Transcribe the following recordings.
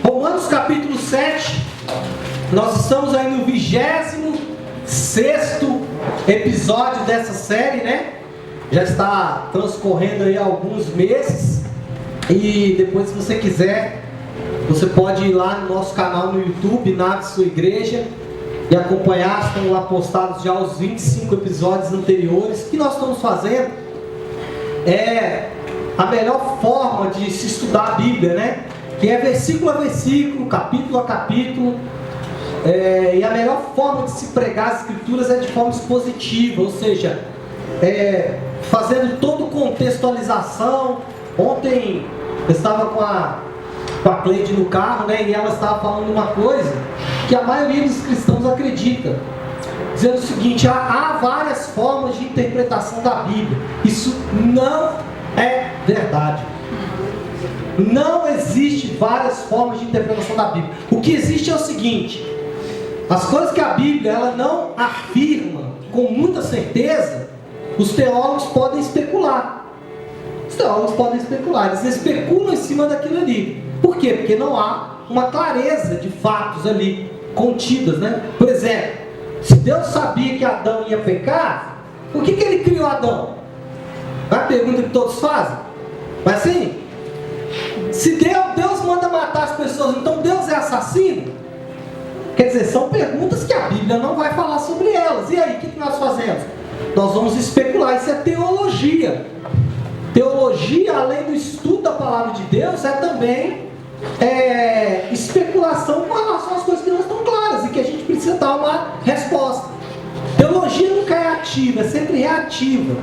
Romanos capítulo 7, nós estamos aí no 26º episódio dessa série, né? Já está transcorrendo aí alguns meses. E depois, se você quiser, você pode ir lá no nosso canal no YouTube, Nave Sua Igreja, e acompanhar. Estão lá postados já os 25 episódios anteriores. O que nós estamos fazendo é a melhor forma de se estudar a Bíblia, né? Que é versículo a versículo, capítulo a capítulo. E a melhor forma de se pregar as Escrituras é de forma expositiva, ou seja, fazendo toda contextualização. Ontem eu estava com a Cleide no carro, né, e ela estava falando uma coisa que a maioria dos cristãos acredita, dizendo o seguinte: há várias formas de interpretação da Bíblia. Isso não é verdade. Não existe várias formas de interpretação da Bíblia. O que existe é o seguinte: as coisas que a Bíblia ela não afirma com muita certeza, os teólogos podem especular. Os teólogos podem especular, eles especulam em cima daquilo ali. Por quê? Porque não há uma clareza de fatos ali contidas, né? Por exemplo, se Deus sabia que Adão ia pecar, por que ele criou Adão? É a pergunta que todos fazem. Mas assim, se Deus manda matar as pessoas, então Deus é assassino? Quer dizer, são perguntas que a Bíblia não vai falar sobre elas. E aí, o que nós fazemos? Nós vamos especular. Isso é teologia. Teologia, além do estudo da palavra de Deus, é também especulação com relação às coisas que não estão claras e que a gente precisa dar uma resposta. Teologia nunca é ativa, é sempre reativa.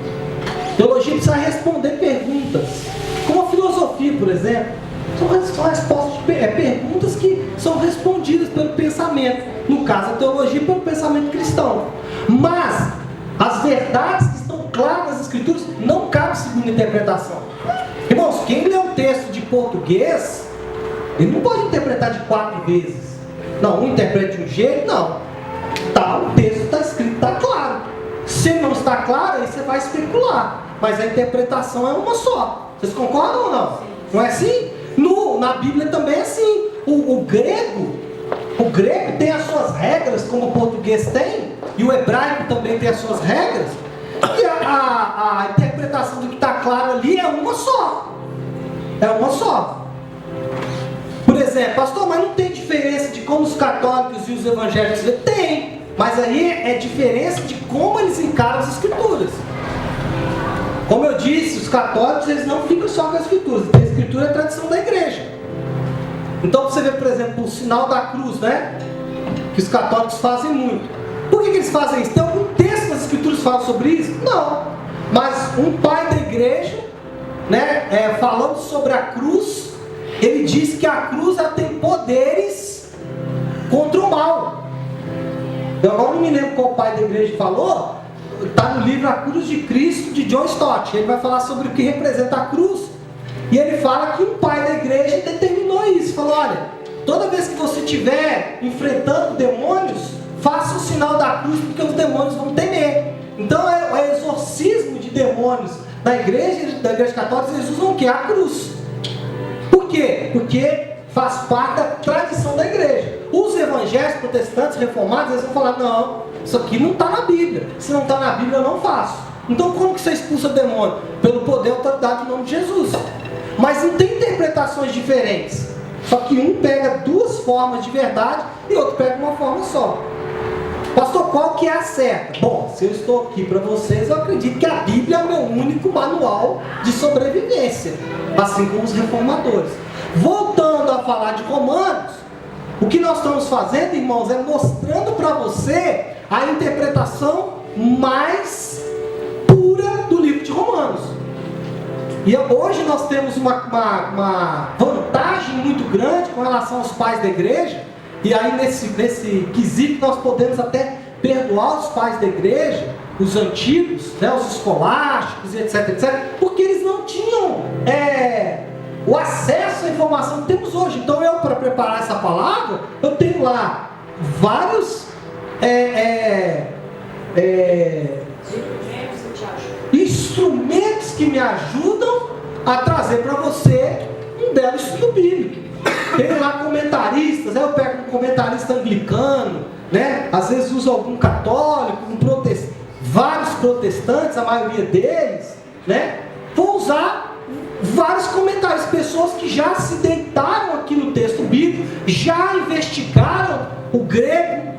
Teologia precisa responder perguntas, como a filosofia, por exemplo. São respostas de perguntas que são respondidas pelo pensamento. No caso, a teologia pelo pensamento cristão. Mas as verdades que estão claras nas Escrituras não cabem segunda interpretação. Irmãos, quem lê um texto de português, ele não pode interpretar de 4 vezes. Não, um interpreta de um jeito, não. O texto está escrito, está claro. Se não está claro, aí você vai especular. Mas a interpretação é uma só. Vocês concordam ou não? Não é assim? Na Bíblia também é assim. O grego tem as suas regras, como o português tem, e o hebraico também tem as suas regras, e a interpretação do que está claro ali é uma só. É uma só. Por exemplo, pastor, mas não tem diferença de como os católicos e os evangélicos veem? Tem, mas aí é diferença de como eles encaram as Escrituras. Como eu disse, os católicos eles não ficam só com as Escrituras. A Escritura é a tradição da igreja. Então você vê, por exemplo, o sinal da cruz, né? Que os católicos fazem muito. Por que eles fazem isso? Tem algum texto das Escrituras que fala sobre isso? Não. Mas um pai da igreja, né, falando sobre a cruz, ele diz que a cruz ela tem poderes contra o mal. Eu agora não me lembro qual pai da igreja falou. Está no livro A Cruz de Cristo, de John Stott. Ele vai falar sobre o que representa a cruz. E ele fala que um pai da igreja determinou isso. Falou: olha, toda vez que você estiver enfrentando demônios, faça o sinal da cruz, porque os demônios vão temer. Então é o exorcismo de demônios da igreja católica. Eles usam o que? A cruz. Por quê? Porque faz parte da tradição da igreja. Os evangélicos, protestantes, reformados, eles vão falar: não, isso aqui não está na Bíblia. Se não está na Bíblia, eu não faço. Então como que você expulsa o demônio? Pelo poder e autoridade do nome de Jesus. Mas não tem interpretações diferentes. Só que um pega 2 formas de verdade e outro pega uma forma só. Pastor, qual que é a certa? Bom, se eu estou aqui para vocês, eu acredito que a Bíblia é o meu único manual de sobrevivência, assim como os reformadores. Voltando a falar de Romanos, o que nós estamos fazendo, irmãos, é mostrando para você a interpretação mais pura do livro de Romanos. E hoje nós temos uma vantagem muito grande com relação aos pais da igreja. E aí nesse quesito nós podemos até perdoar os pais da igreja, os antigos, né, os escolásticos, etc, porque eles não tinham o acesso à informação que temos hoje. Então eu, para preparar essa palavra, eu tenho lá vários instrumentos que me ajudam a trazer para você um belo estudo bíblico. Tem lá comentários comentaristas, eu pego um comentarista anglicano, né? Às vezes uso algum católico, vários protestantes, a maioria deles, né? Vou usar vários comentários, pessoas que já se deitaram aqui no texto bíblico, já investigaram o grego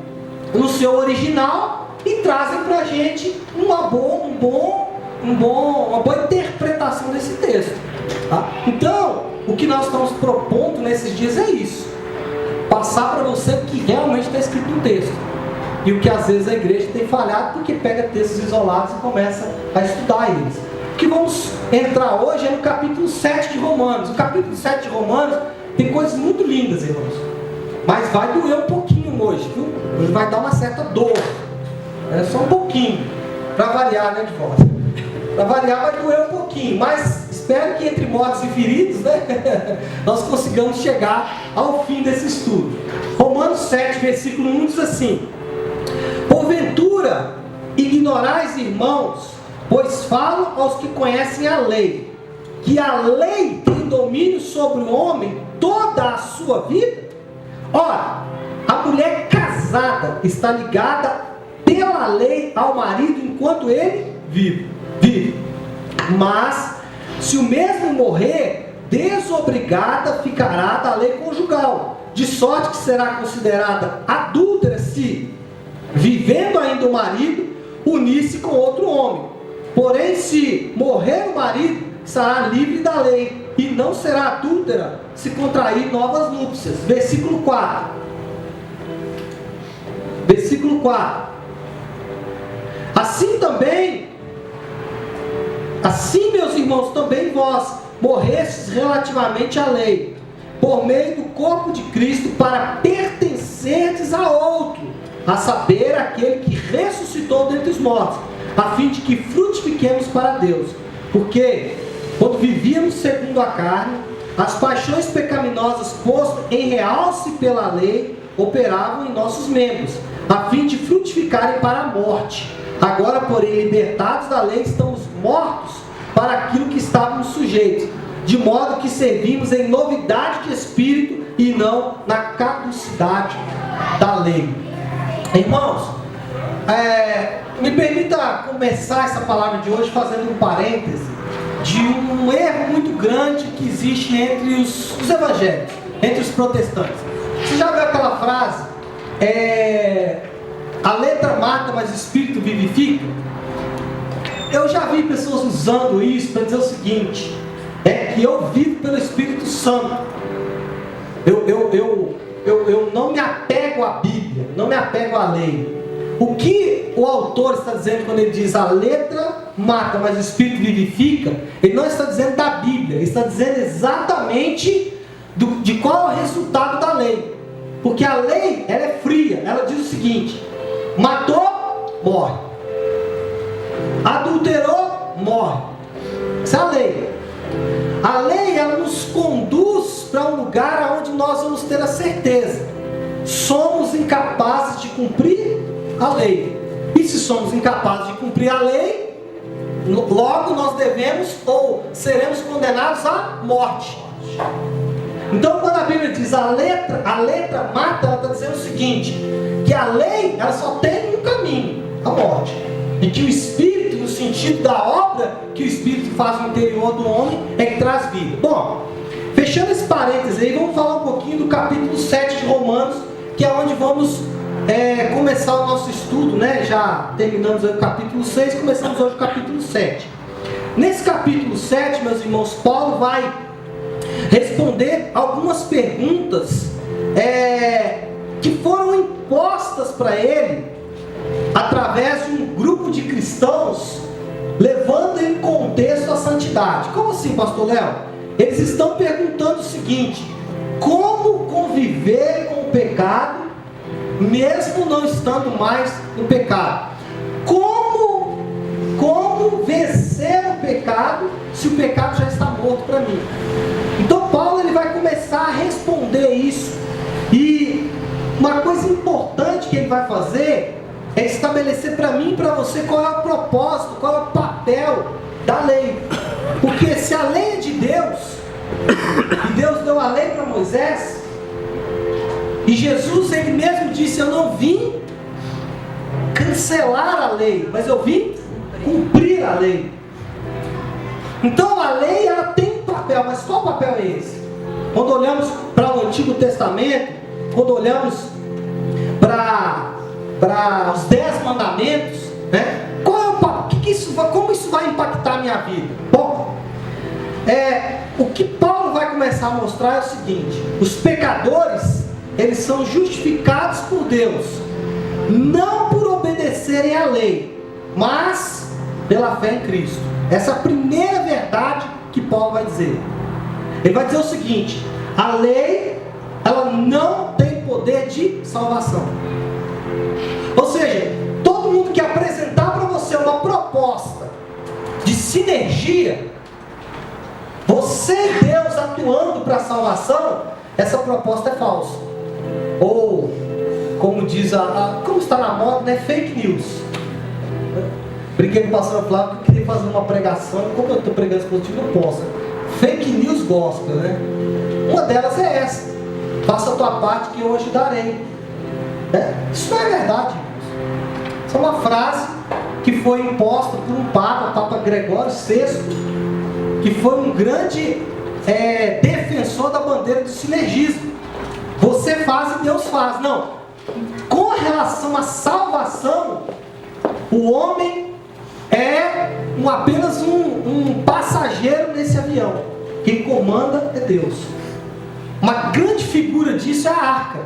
no seu original e trazem para a gente uma boa interpretação desse texto. Tá? Então, o que nós estamos propondo nesses dias é isso: passar para você o que realmente está escrito no texto. E o que às vezes a igreja tem falhado, porque pega textos isolados e começa a estudar eles. O que vamos entrar hoje é no capítulo 7 de Romanos. O capítulo 7 de Romanos tem coisas muito lindas, irmãos. Mas vai doer um pouquinho hoje, viu? Hoje vai dar uma certa dor. É só um pouquinho. Para variar, né, de volta? Para variar vai doer um pouquinho. Mas espero que entre mortos e feridos, né, nós consigamos chegar ao fim desse estudo. Romanos 7, versículo 1 diz assim: porventura ignorais, irmãos, pois falo aos que conhecem a lei, que a lei tem domínio sobre o homem toda a sua vida? Ora, a mulher casada está ligada pela lei ao marido enquanto ele vive. Mas, se o mesmo morrer, desobrigada ficará da lei conjugal, de sorte que será considerada adúltera se, vivendo ainda o marido, unir-se com outro homem. Porém, se morrer o marido, será livre da lei, e não será adúltera se contrair novas núpcias. Versículo 4. Versículo 4. Assim, meus irmãos, também vós morrestes relativamente à lei, por meio do corpo de Cristo, para pertencerdes a outro, a saber, aquele que ressuscitou dentre os mortos, a fim de que frutifiquemos para Deus. Porque, quando vivíamos segundo a carne, as paixões pecaminosas postas em realce pela lei, operavam em nossos membros, a fim de frutificarem para a morte. Agora, porém, libertados da lei, estamos mortos para aquilo que estávamos sujeitos, de modo que servimos em novidade de espírito e não na caducidade da lei. Irmãos, me permita começar essa palavra de hoje fazendo um parêntese de um erro muito grande que existe entre os evangélicos, entre os protestantes. Você já viu aquela frase? A letra mata, mas o espírito vivifica. Eu já vi pessoas usando isso para dizer o seguinte: que eu vivo pelo Espírito Santo. Eu não me apego à Bíblia, não me apego à lei. O que o autor está dizendo quando ele diz a letra mata, mas o espírito vivifica? Ele não está dizendo da Bíblia, ele está dizendo exatamente de qual é o resultado da lei. Porque a lei, ela é fria, ela diz o seguinte: matou, morre. Adulterou, morre. Essa é a lei. A lei, ela nos conduz para um lugar onde nós vamos ter a certeza: somos incapazes de cumprir a lei. E se somos incapazes de cumprir a lei, logo nós devemos ou seremos condenados à morte. Então, quando a Bíblia diz a letra mata, ela está dizendo o seguinte: que a lei, ela só tem um caminho, a morte. E que o Espírito, no sentido da obra que o Espírito faz no interior do homem, é que traz vida. Bom, fechando esse parênteses aí, vamos falar um pouquinho do capítulo 7 de Romanos, que é onde vamos começar o nosso estudo, né? Já terminamos o capítulo 6, começamos hoje o capítulo 7. Nesse capítulo 7, meus irmãos, Paulo vai responder algumas perguntas que foram impostas para ele através de um grupo de cristãos, levando em contexto a santidade. Como assim, pastor Léo? Eles estão perguntando o seguinte: como conviver com o pecado mesmo não estando mais no pecado? Como vencer o pecado se o pecado já está morto para mim? Então Paulo ele vai começar a responder isso. E uma coisa importante que ele vai fazer é estabelecer para mim e para você qual é o propósito, qual é o papel da lei. Porque se a lei é de Deus, e Deus deu a lei para Moisés, E Jesus, ele mesmo disse: eu não vim cancelar a lei, mas eu vim cumprir a lei. Então a lei, ela tem um papel, mas qual papel é esse? Quando olhamos para o Antigo Testamento, quando olhamos para os 10 mandamentos, né? Qual é o papel? Como isso vai impactar a minha vida? Bom, o que Paulo vai começar a mostrar é o seguinte: os pecadores, eles são justificados por Deus, não por obedecerem à lei, mas pela fé em Cristo. Essa é a primeira verdade que Paulo vai dizer. Ele vai dizer o seguinte: a lei, ela não tem poder de salvação. Ou seja, todo mundo que apresentar para você uma proposta de sinergia, você e Deus atuando para a salvação, essa proposta é falsa. Ou, como diz como está na moda, né? Fake news. Brinquei com o pastor Flávio que eu queria fazer uma pregação. Como eu estou pregando esse positivo, não posso. Fake news gospel, né? Uma delas é essa: faça a tua parte que eu ajudarei. Isso não é verdade. Isso é uma frase que foi imposta por um Papa Gregório VI, que foi um grande defensor da bandeira do sinergismo. Você faz e Deus faz. Não. Com relação à salvação, o homem é apenas um passageiro nesse avião. Quem comanda é Deus. Uma grande figura disso é a arca.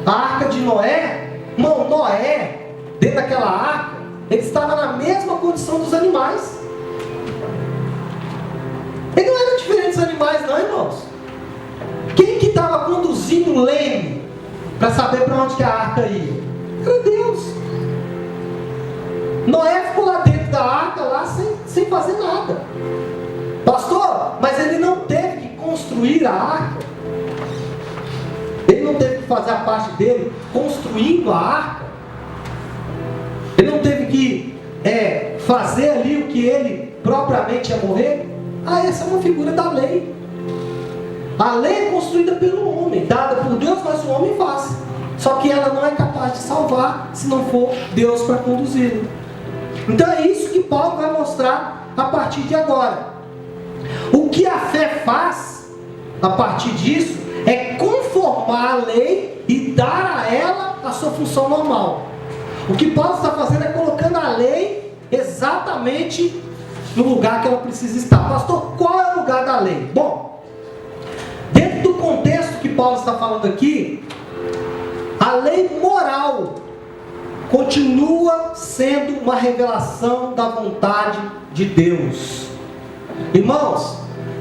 A arca de Noé. Irmão, Noé, dentro daquela arca, ele estava na mesma condição dos animais. Ele não era diferente dos animais, não, irmãos. Quem que estava conduzindo o leme para saber para onde que a arca ia? Era Deus. Noé ficou lá dentro da arca, lá sem fazer nada. Pastor, mas ele não teve que construir a arca. Ele não teve que fazer a parte dele construindo a arca. Ele não teve que fazer ali o que ele propriamente ia morrer. Essa é uma figura da lei. A lei é construída pelo homem, dada por Deus, mas o homem faz. Só que ela não é capaz de salvar se não for Deus para conduzi-lo. Então é isso que Paulo vai mostrar a partir de agora. O que a fé faz a partir disso é conformar a lei e dar a ela a sua função normal. O que Paulo está fazendo é colocando a lei exatamente no lugar que ela precisa estar. Pastor, qual é o lugar da lei? Bom, dentro do contexto que Paulo está falando aqui, a lei moral continua sendo uma revelação da vontade de Deus. Irmãos,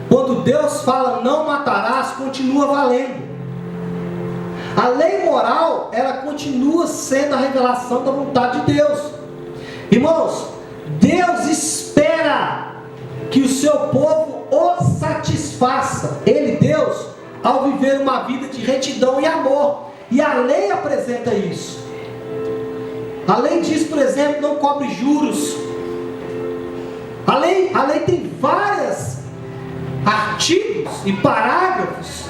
quando Deus fala não matarás, continua valendo. A lei moral, ela continua sendo a revelação da vontade de Deus. Irmãos, Deus espera que o seu povo o satisfaça. Ele, Deus, ao viver uma vida de retidão e amor. E a lei apresenta isso. A lei diz, por exemplo, não cobre juros. A lei tem vários artigos e parágrafos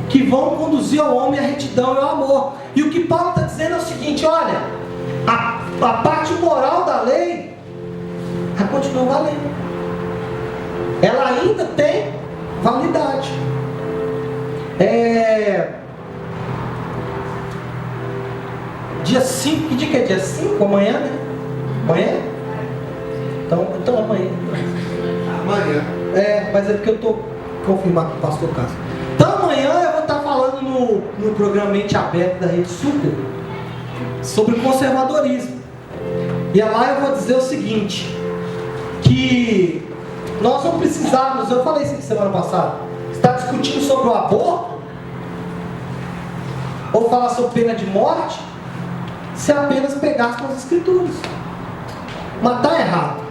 que vão conduzir ao homem à retidão e ao amor. E o que Paulo está dizendo é o seguinte: olha, a parte moral da lei, ela continua valendo. Ela ainda tem validade. Dia 5, que dia que é? Dia 5? Amanhã, né? Amanhã? Então amanhã. Amanhã. Mas é porque eu estou confirmando com o pastor Cássio. Então amanhã eu vou estar falando no programa Mente Aberta da Rede Super sobre conservadorismo. E lá eu vou dizer o seguinte, que nós não precisamos, eu falei isso aqui semana passada, está discutindo sobre o aborto ou falar sobre pena de morte, se apenas pegasse com as escrituras. Mas está errado.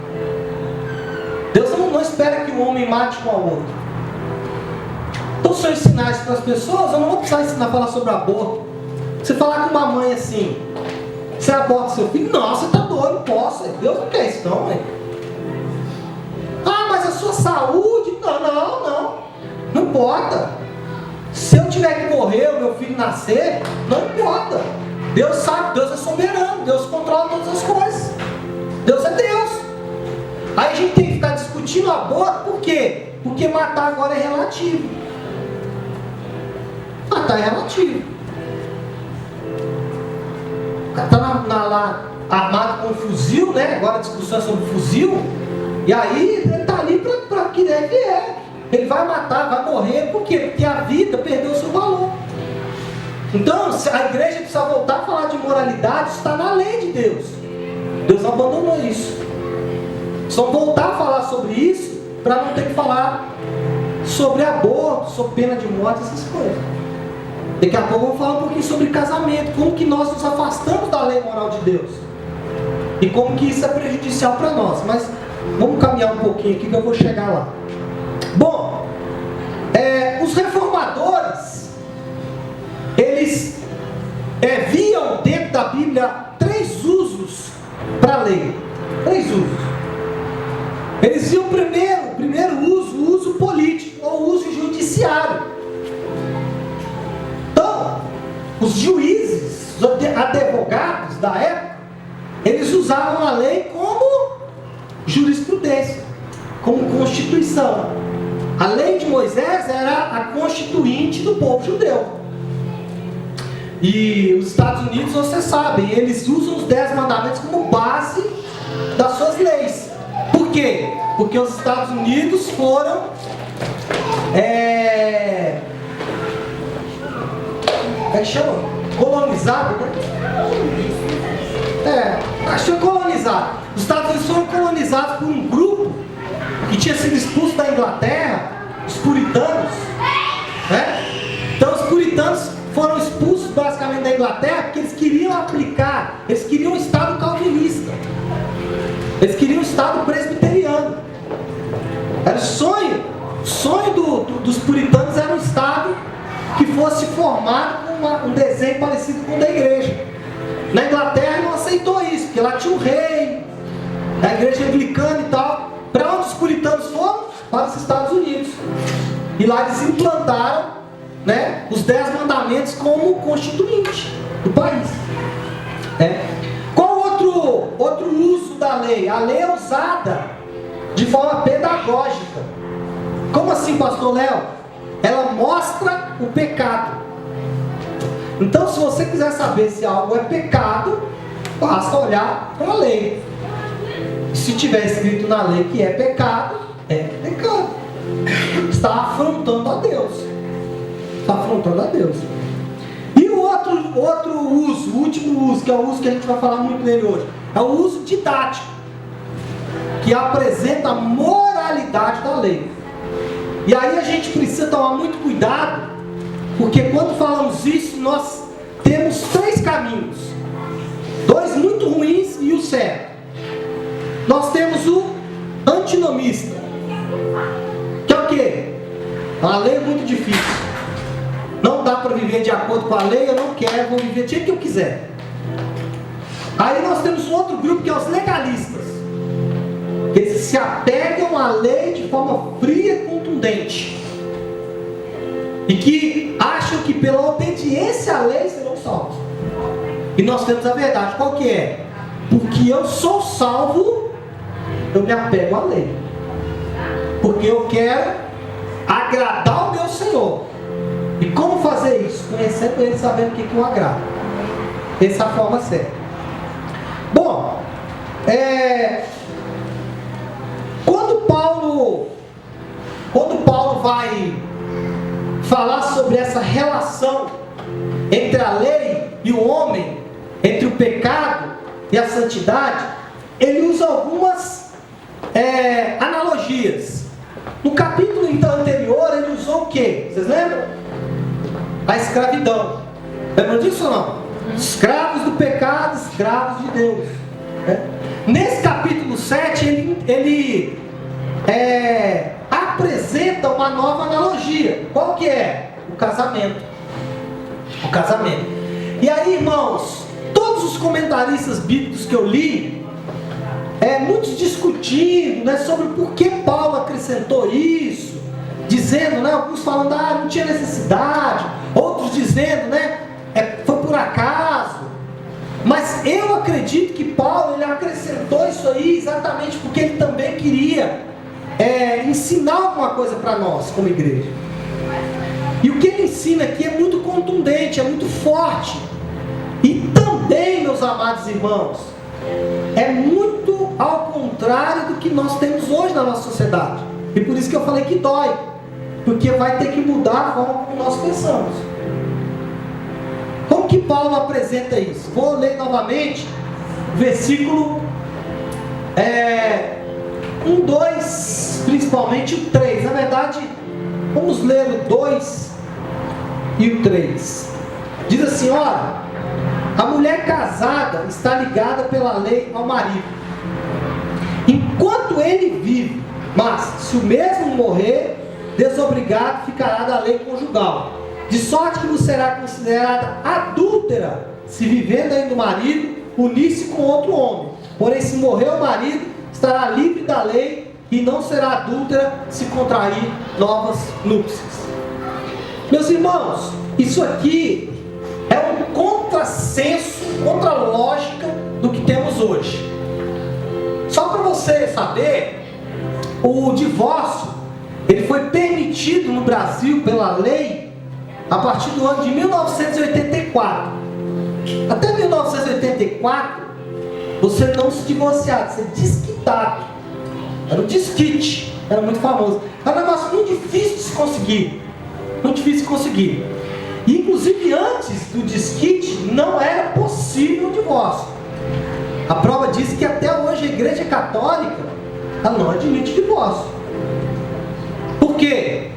Deus não espera que o homem mate um ao outro. Então, se eu ensinar isso para as pessoas, eu não vou precisar ensinar a falar sobre aborto. Você falar com uma mãe assim, você aborta seu filho? Nossa, você está doido, não posso. Deus não quer isso não, hein? Mas a sua saúde? Não importa. Se eu tiver que morrer, o meu filho nascer, não importa. Deus sabe, Deus é soberano, Deus controla todas as coisas. Deus é Deus. Aí a gente tem que ficar discutindo aborto, por quê? Porque matar agora é relativo. Matar é relativo. O cara está lá armado com um fuzil, né? Agora a discussão é sobre fuzil. E aí ele está ali para que deve é. Ele vai matar, vai morrer, por quê? Porque a vida perdeu o seu valor. Então, a igreja precisa voltar a falar de moralidade, isso está na lei de Deus. Deus não abandonou isso. Só voltar a falar sobre isso, para não ter que falar sobre aborto, sobre pena de morte, essas coisas. Daqui a pouco eu vou falar um pouquinho sobre casamento, como que nós nos afastamos da lei moral de Deus. E como que isso é prejudicial para nós. Mas vamos caminhar um pouquinho aqui que eu vou chegar lá. Bom, os reformadores, eles viam dentro da Bíblia 3 usos para a lei. 3 usos. Eles viam o primeiro uso, o uso político, ou o uso judiciário. Então, os juízes, os advogados da época, eles usavam a lei como jurisprudência, como constituição. A lei de Moisés era a constituinte do povo judeu. E os Estados Unidos, vocês sabem, eles usam os 10 mandamentos como base das suas leis. Por quê? Porque os Estados Unidos foram como é que chama? Colonizado, né? Acho que foi colonizado. Os Estados Unidos foram colonizados por um grupo que tinha sido expulso da Inglaterra, os puritanos, né? Então os puritanos foram expulsos basicamente da Inglaterra porque eles queriam aplicar, eles queriam um Estado calvinista, eles queriam um Estado presbiteriano. Era o sonho dos puritanos era um Estado que fosse formado com um desenho parecido com o da igreja. Na Inglaterra não aceitou isso, porque lá tinha um rei, a igreja anglicana e tal. Para onde os puritanos foram? Para os Estados Unidos. E lá eles implantaram, né, os 10 mandamentos como constituinte do país. Qual outro uso da lei? A lei é usada de forma pedagógica. Como assim, pastor Léo? Ela mostra o pecado. Então, se você quiser saber se algo é pecado, basta olhar para a lei. Se tiver escrito na lei que é pecado, é pecado. Está afrontando a Deus. Está afrontando a Deus. E o outro uso, o último uso, que é o uso que a gente vai falar muito nele hoje, é o uso didático, que apresenta a moralidade da lei. E aí a gente precisa tomar muito cuidado, porque quando falamos isso, nós temos 3 caminhos. 2 muito ruins e o certo. Nós temos o antinomista, que é o quê? A lei é muito difícil. Não dá para viver de acordo com a lei, eu não quero, vou viver do jeito que eu quiser. Aí nós temos um outro grupo que é os legalistas. Eles se apegam à lei de forma fria e contundente. E que acham que pela obediência à lei serão salvos. E nós temos a verdade, qual que é? Porque eu sou salvo, eu me apego à lei. Porque eu quero agradar o meu Senhor. E como fazer isso? Conhecendo Ele, sabendo o que eu agrado. Essa é a forma certa. Bom, quando Paulo vai falar sobre essa relação entre a lei e o homem, entre o pecado e a santidade, ele usa algumas analogias. No capítulo então anterior, ele usou o quê? Vocês lembram? A escravidão. Lembram disso ou não? Escravos do pecado, escravos de Deus. Nesse capítulo 7, ele apresenta uma nova analogia. Qual que é? O casamento. O casamento. E aí, irmãos, todos os comentaristas bíblicos que eu li, muitos discutindo, né, sobre por que Paulo acrescentou isso, dizendo, né, alguns falando, não tinha necessidade, dizendo, né? Foi por acaso. Mas eu acredito que Paulo ele acrescentou isso aí exatamente porque ele também queria ensinar alguma coisa para nós como igreja. E o que ele ensina aqui é muito contundente, é muito forte. E também, meus amados irmãos, é muito ao contrário do que nós temos hoje na nossa sociedade. E por isso que eu falei que dói. Porque vai ter que mudar a forma como nós pensamos. Como que Paulo apresenta isso? Vou ler novamente versículo 1, 2, principalmente o 3. Na verdade, vamos ler o 2 e o 3. Diz assim, olha, a mulher casada está ligada pela lei ao marido, enquanto ele vive, mas se o mesmo morrer, desobrigado ficará da lei conjugal, de sorte que não será considerada adúltera, se vivendo ainda o marido, unir-se com outro homem. Porém, se morrer o marido, estará livre da lei e não será adúltera se contrair novas núpcias. Meus irmãos, isso aqui é um contrassenso, contra a lógica do que temos hoje. Só para você saber, o divórcio ele foi permitido no Brasil pela lei a partir do ano de 1984. Até 1984 você não se divorciava, você desquitado. Era o desquite, era muito famoso. Era um negócio muito difícil de se conseguir. Muito difícil de conseguir. E inclusive antes do desquite não era possível o divórcio. A prova diz que até hoje a Igreja Católica ela não admite divórcio. Por quê?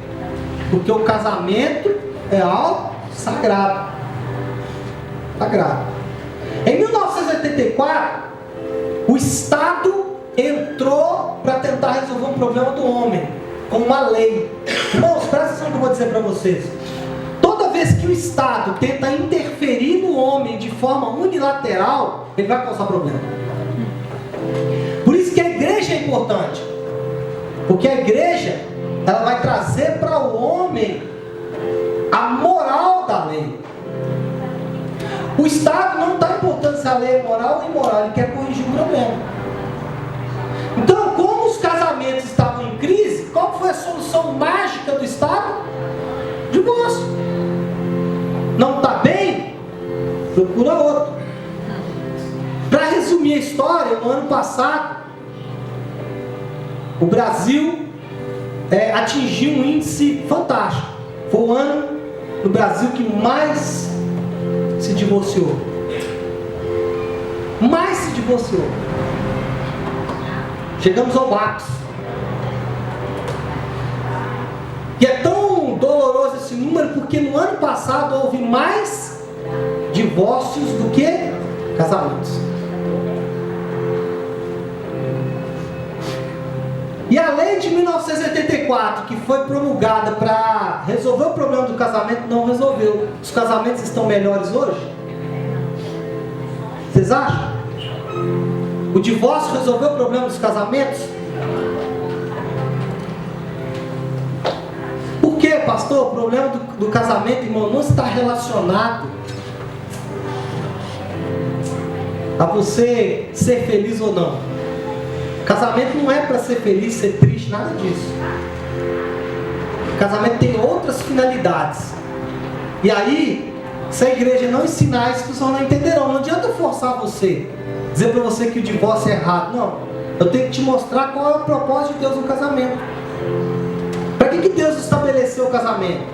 Porque o casamento é algo sagrado. Sagrado. Em 1984, o Estado entrou para tentar resolver um problema do homem, com uma lei. Irmãos, presta atenção no que eu vou dizer para vocês. Toda vez que o Estado tenta interferir no homem de forma unilateral, ele vai causar problema. Por isso que a igreja é importante. Porque a igreja ela vai trazer para o homem a moral da lei. O Estado não está importando se a lei é moral ou imoral, ele quer corrigir o problema. Então, como os casamentos estavam em crise, qual foi a solução mágica do Estado? Divórcio. Não está bem? Procura outro. Para resumir a história, no ano passado, o Brasil atingiu um índice fantástico. Foi o ano no Brasil que mais se divorciou. Mais se divorciou. Chegamos ao ápice. E é tão doloroso esse número porque no ano passado houve mais divórcios do que casamentos. E a lei de 1984, que foi promulgada para resolver o problema do casamento, não resolveu. Os casamentos estão melhores hoje? Vocês acham? O divórcio resolveu o problema dos casamentos? Por quê, pastor? O problema do casamento, irmão, não está relacionado a você ser feliz ou não. Casamento não é para ser feliz, ser triste, nada disso. Casamento tem outras finalidades. E aí, se a igreja não ensinar isso, vocês não entenderão. Não adianta forçar você, dizer para você que o divórcio é errado. Não, eu tenho que te mostrar qual é o propósito de Deus no casamento. Para que Deus estabeleceu o casamento?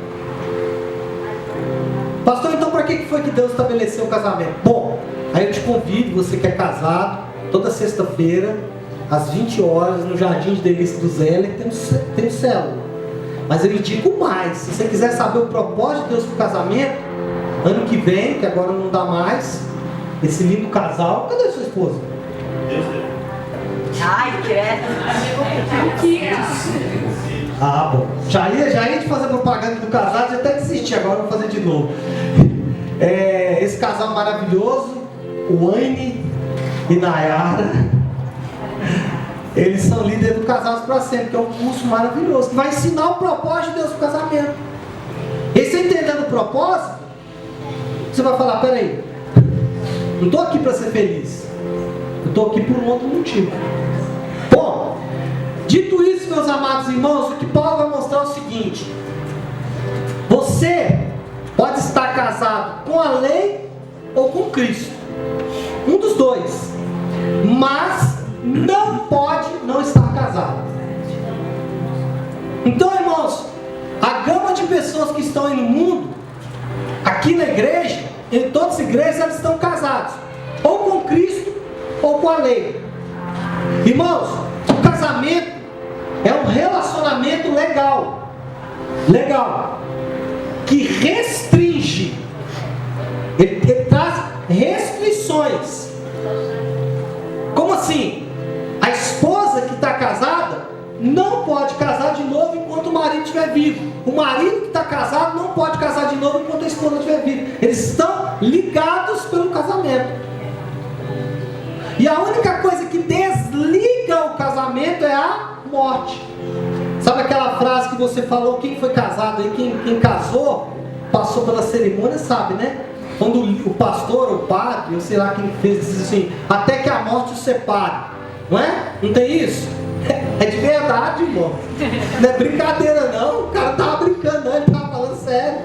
Pastor, então para que foi que Deus estabeleceu o casamento? Bom, aí eu te convido, você que é casado, toda sexta-feira, às 20 horas, no Jardim de Delícia do Zélia, tem célula. Mas eu indico mais. Se você quiser saber o propósito de Deus para o casamento, ano que vem, que agora não dá mais, esse lindo casal. Cadê sua esposa? Deus deu. Ai, credo. Ah, bom. Já ia de fazer propaganda do casal, já até desisti, agora vou fazer de novo. Esse casal maravilhoso, o Wayne e Nayara, eles são líderes do Casados para Sempre, que é um curso maravilhoso, que vai ensinar o propósito de Deus para o casamento. E você entendendo o propósito, você vai falar, peraí, não estou aqui para ser feliz, eu estou aqui por um outro motivo. Bom, dito isso, meus amados irmãos, o que Paulo vai mostrar é o seguinte: você pode estar casado com a lei ou com Cristo, um dos dois, mas não pode não estar casado. Então, irmãos, a gama de pessoas que estão aí no mundo, aqui na igreja, em todas as igrejas, elas estão casados, ou com Cristo, ou com a lei. Irmãos, o casamento é um relacionamento legal, que restringe, ele traz restrições. Como assim? A esposa que está casada não pode casar de novo enquanto o marido estiver vivo. O marido que está casado não pode casar de novo enquanto a esposa estiver viva. Eles estão ligados pelo casamento. E a única coisa que desliga o casamento é a morte. Sabe aquela frase que você falou, quem foi casado aí, quem casou, passou pela cerimônia, sabe, né? Quando o pastor, o padre, eu sei lá quem fez, diz assim, até que a morte os separe. Não é? Não tem isso? É de verdade, irmão. Não é brincadeira não, o cara não estava brincando não, ele estava falando sério.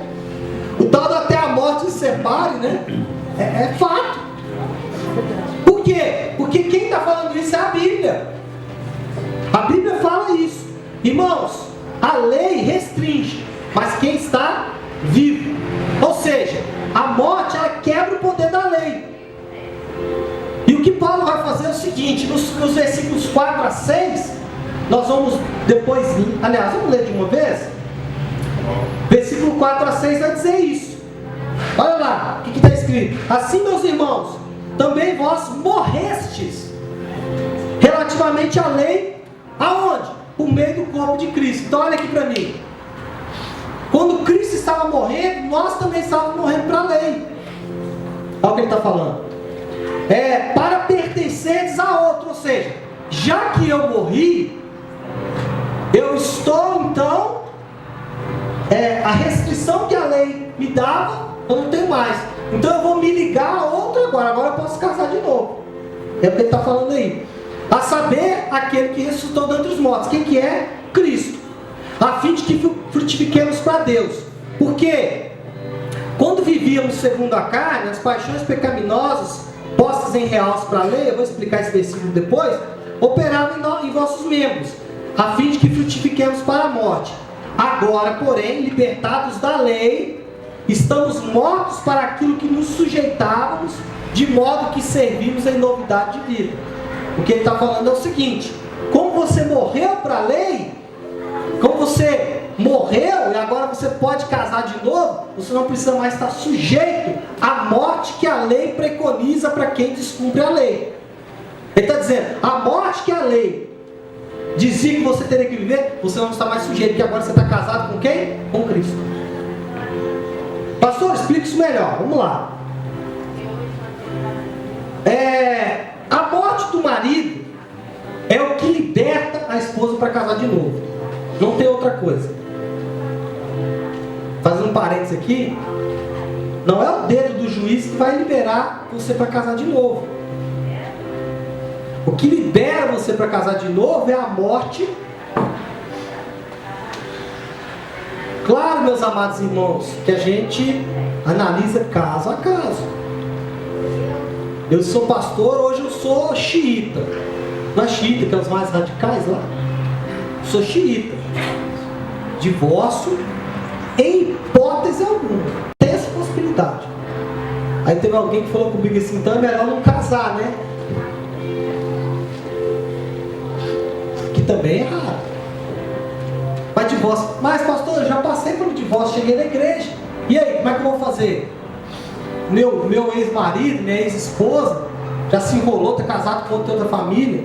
O tal do até a morte os separe, né? É fato. Por quê? Porque quem está falando isso é a Bíblia. A Bíblia fala isso. Irmãos, a lei restringe, mas quem está vivo. Ou seja, a morte, ela quebra o poder da lei. E o que Paulo vai fazer é o seguinte, nos versículos 4 a 6, nós vamos depois, aliás, vamos ler de uma vez? Versículo 4 a 6 vai dizer isso. Olha lá, o que está escrito? Assim, meus irmãos, também vós morrestes relativamente à lei, aonde? Por meio do corpo de Cristo. Então olha aqui para mim. Quando Cristo estava morrendo, nós também estávamos morrendo para a lei. Olha o que ele está falando. Para pertenceres a outro. Ou seja, já que eu morri, eu estou então, a restrição que a lei me dava, eu não tenho mais. Então eu vou me ligar a outro agora eu posso casar de novo. É o que ele está falando aí. A saber, aquele que ressuscitou dentre os mortos. Quem que é? Cristo. A fim de que frutifiquemos para Deus. Porque quando vivíamos segundo a carne, as paixões pecaminosas postas em realce para a lei, eu vou explicar esse versículo depois, operavam em vossos membros, a fim de que frutifiquemos para a morte. Agora, porém, libertados da lei, estamos mortos para aquilo que nos sujeitávamos, de modo que servimos em novidade de vida. O que ele está falando é o seguinte: como você morreu para a lei, como você morreu e agora você pode casar de novo, você não precisa mais estar sujeito à morte que a lei preconiza para quem descumpre a lei. Ele está dizendo, a morte que a lei dizia que você teria que viver, você não está mais sujeito, porque agora você está casado com quem? Com Cristo. Pastor, explica isso melhor, vamos lá. A morte do marido é o que liberta a esposa para casar de novo. Não tem outra coisa. Fazendo um parênteses aqui, não é o dedo do juiz que vai liberar você para casar de novo. O que libera você para casar de novo é a morte. Claro, meus amados irmãos, que a gente analisa caso a caso. Eu sou pastor, hoje eu sou xiita. Não é xiita, que é os mais radicais lá. Sou xiita. Divórcio, em hipótese alguma. Tem essa possibilidade. Aí teve alguém que falou comigo assim, então é melhor não casar, né? Que também é errado. Mas divórcio. Mas pastor, eu já passei pelo divórcio, cheguei na igreja. E aí, como é que eu vou fazer? Meu ex-marido, minha ex-esposa, já se enrolou, está casado com outra família.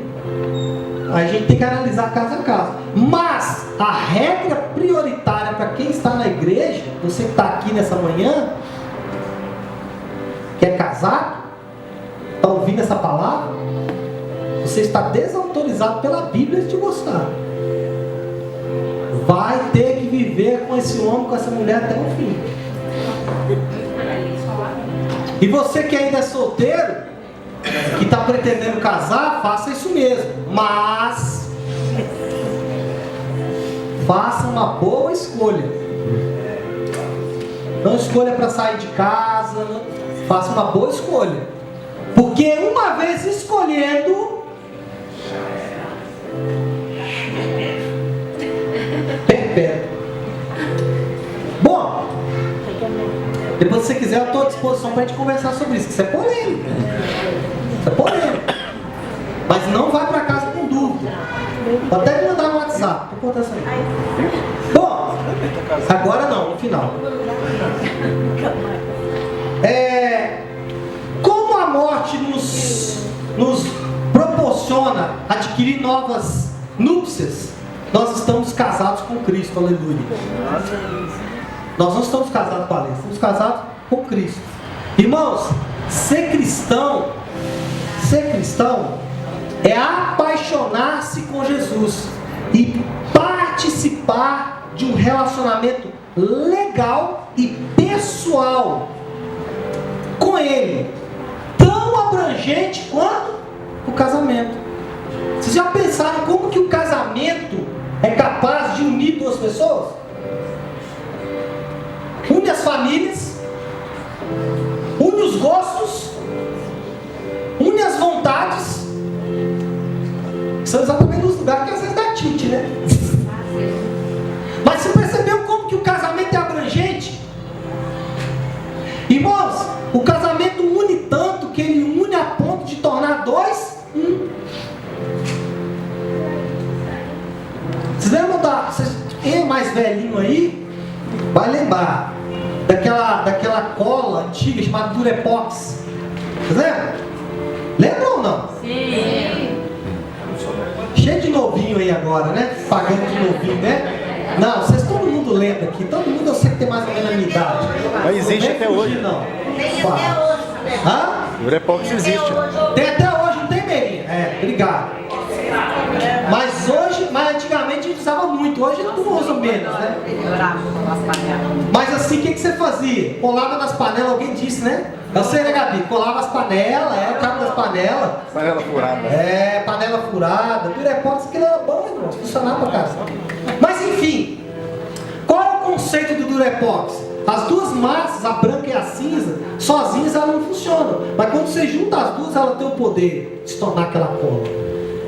Aí a gente tem que analisar caso a caso. Mas a regra prioritária para quem está na igreja, você que está aqui nessa manhã, que é casado, está ouvindo essa palavra, você está desautorizado pela Bíblia de gostar. Vai ter que viver com esse homem, com essa mulher até o fim. E você que ainda é solteiro, que está pretendendo casar, faça isso mesmo. Mas faça uma boa escolha. Não escolha para sair de casa. Faça uma boa escolha. Porque uma vez escolhendo, perpétuo. Bom, depois se você quiser eu estou à disposição para a gente conversar sobre isso. Isso é polêmico. Isso é polêmico. Mas não vai para casa com dúvida. Vou até me mandar no WhatsApp. Vou contar isso aí. Bom, agora não, no final. Como a morte nos proporciona adquirir novas núpcias, nós estamos casados com Cristo, aleluia. Nós não estamos casados com a lei, estamos casados com Cristo. Irmãos, ser cristão é apaixonar-se com Jesus e participar de um relacionamento legal e pessoal com Ele, tão abrangente quanto o casamento. Vocês já pensaram como que o casamento é capaz de unir duas pessoas? Une as famílias, une os gostos, une as vontades. São exatamente os lugares que às vezes dá tilt, né? Mas você percebeu como que o casamento é abrangente? Irmãos, o casamento une tanto que ele une a ponto de tornar dois um. Vocês lembram quem é mais velhinho aí? Vai lembrar daquela cola antiga chamada Durepox. Vocês lembram? Lembram ou não? Sim. Cheio de novinho aí agora, né? Pagando de novinho, né? Não, vocês todo mundo lembra aqui. Todo mundo eu sei que tem mais ou menos a minha idade. Mas existe até hoje. Não. Tem até hoje. Hã? O Durepox existe. Tem até hoje, não tem, Meirinha? É, obrigado. Mas antigamente a gente usava muito, hoje não usa menos, né? Mas assim, o que você fazia? Colava nas panelas, alguém disse, né? Eu sei, né, Gabi? Colava as panelas, o cabo das panelas. Panela furada. Panela furada. Durepox, aquilo era bom, irmão. Funcionava pra casa. Mas enfim, qual é o conceito do Durepox? As duas massas, a branca e a cinza, sozinhas elas não funcionam. Mas quando você junta as duas, ela tem o poder de se tornar aquela cola.